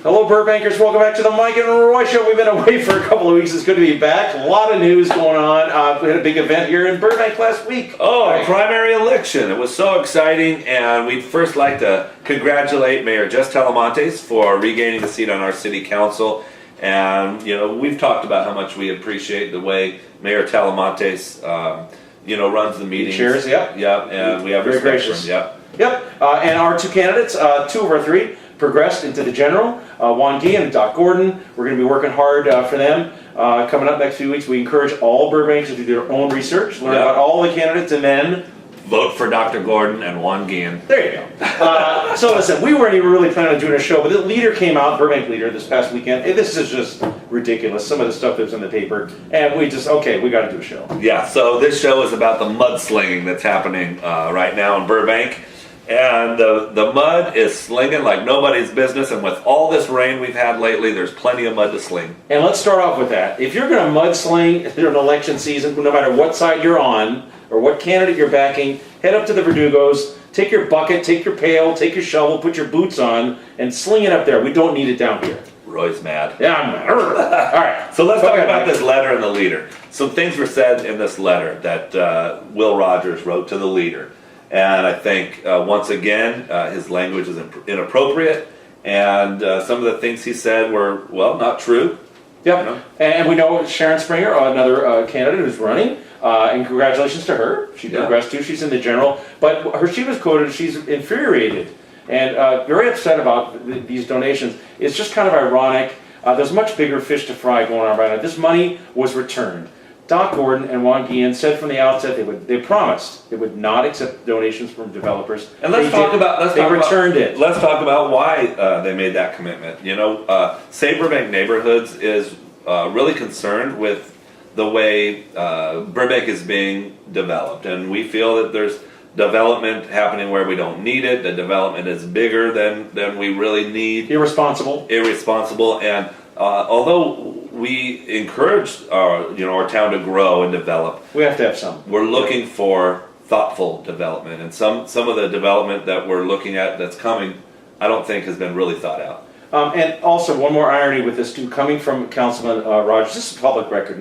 Hello, Burbankers. Welcome back to the Mike and Roy Show. We've been away for a couple of weeks. It's good to be back. A lot of news going on. We had a big event here in Burbank last week. Oh, primary election. It was so exciting, and we'd first like to congratulate Mayor Jess Talamontes for regaining a seat on our city council. And, you know, we've talked about how much we appreciate the way Mayor Talamontes, runs the meetings. Chairs, yep. Yep, and we have Very respect gracious. for him. Yep. Yep. And our two candidates, two of our three, progressed into the general. Juan Guillen and Doc Gordon. We're going to be working hard for them. Coming up next few weeks, we encourage all Burbankers to do their own research, learn about all the candidates, and then vote for Dr. Gordon and Juan Guillen. There you go. So listen, we weren't even really planning on doing a show, but the leader came out, Burbank leader, this past weekend. And this is just ridiculous. Some of the stuff that was in the paper, and we just we got to do a show. Yeah. So this show is about the mudslinging that's happening right now in Burbank. And the mud is slinging like nobody's business, and with all this rain we've had lately, there's plenty of mud to sling. And let's start off with that. If you're going to mudsling during election season, no matter what side you're on, or what candidate you're backing, head up to the Verdugos, take your bucket, take your pail, take your shovel, put your boots on, and sling it up there. We don't need it down here. Roy's mad. Yeah, I'm mad. All right. So let's talk about this letter and the leader. Some things were said in this letter that Will Rogers wrote to the leader. And I think, once again, his language is inappropriate, and some of the things he said were, well, not true. Yep. You know? And we know Sharon Springer, another candidate who's running, and congratulations to her. She progressed too. She's in the general. But she was quoted, she's infuriated and very upset about these donations. It's just kind of ironic. There's much bigger fish to fry going on right now. This money was returned. Doc Gordon and Juan Guillen said from the outset they promised they would not accept donations from developers. And let's talk about why they made that commitment. You know, Save Burbank Neighborhoods is really concerned with the way Burbank is being developed, and we feel that there's development happening where we don't need it. The development is bigger than we really need. Irresponsible, and although we encourage our town to grow and develop, we have to have some. We're looking for thoughtful development, and some of the development that we're looking at that's coming, I don't think has been really thought out. And also, one more irony with this too, coming from Councilman Rogers. This is public record.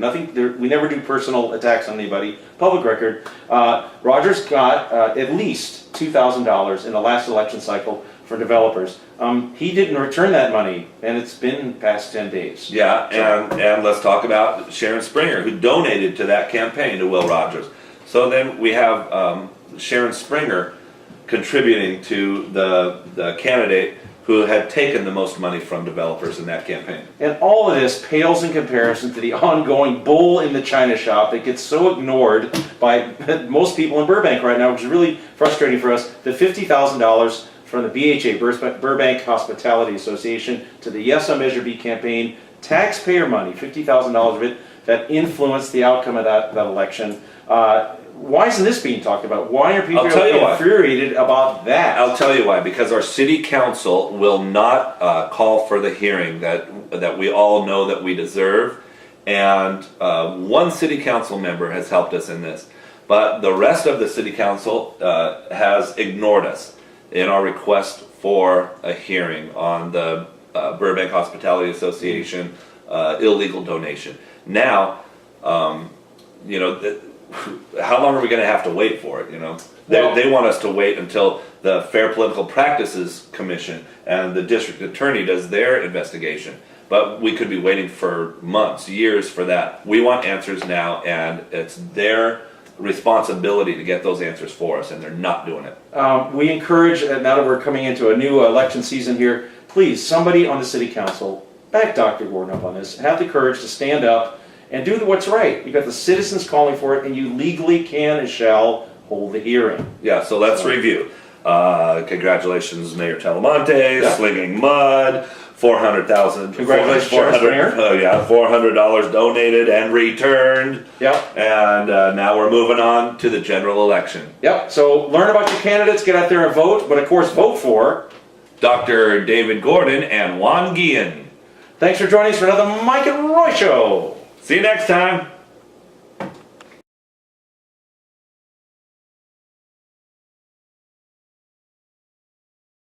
We never do personal attacks on anybody. Public record. Rogers got at least $2,000 in the last election cycle for developers. He didn't return that money, and it's been past 10 days. Yeah, and let's talk about Sharon Springer, who donated to that campaign to Will Rogers. So then we have Sharon Springer contributing to the candidate who had taken the most money from developers in that campaign. And all of this pales in comparison to the ongoing bull in the china shop that gets so ignored by most people in Burbank right now, which is really frustrating for us. The $50,000 from the BHA, Burbank Hospitality Association, to the Yes on Measure B campaign, taxpayer money, $50,000 of it, that influenced the outcome of that election. Why isn't this being talked about? Why are people infuriated about that? I'll tell you why. Because our city council will not call for the hearing that we all know that we deserve. And one city council member has helped us in this. But the rest of the city council has ignored us in our request for a hearing on the Burbank Hospitality Association illegal donation. Now, how long are we going to have to wait for it? They want us to wait until the Fair Political Practices Commission and the district attorney does their investigation. But we could be waiting for months, years for that. We want answers now, and it's their responsibility to get those answers for us, and they're not doing it. We encourage, now that we're coming into a new election season here, please, somebody on the city council, back Dr. Gordon up on this, have the courage to stand up and do what's right. You've got the citizens calling for it, and you legally can and shall hold the hearing. Yeah, so let's review. Congratulations, Mayor Talamontes, slinging mud, $400,000. Congratulations, Sharon Springer. $400 donated and returned. Yep. And now we're moving on to the general election. Yep, so learn about your candidates, get out there and vote, but of course vote for Dr. David Gordon and Juan Guillen. Thanks for joining us for another Mike and Roy Show. See you next time.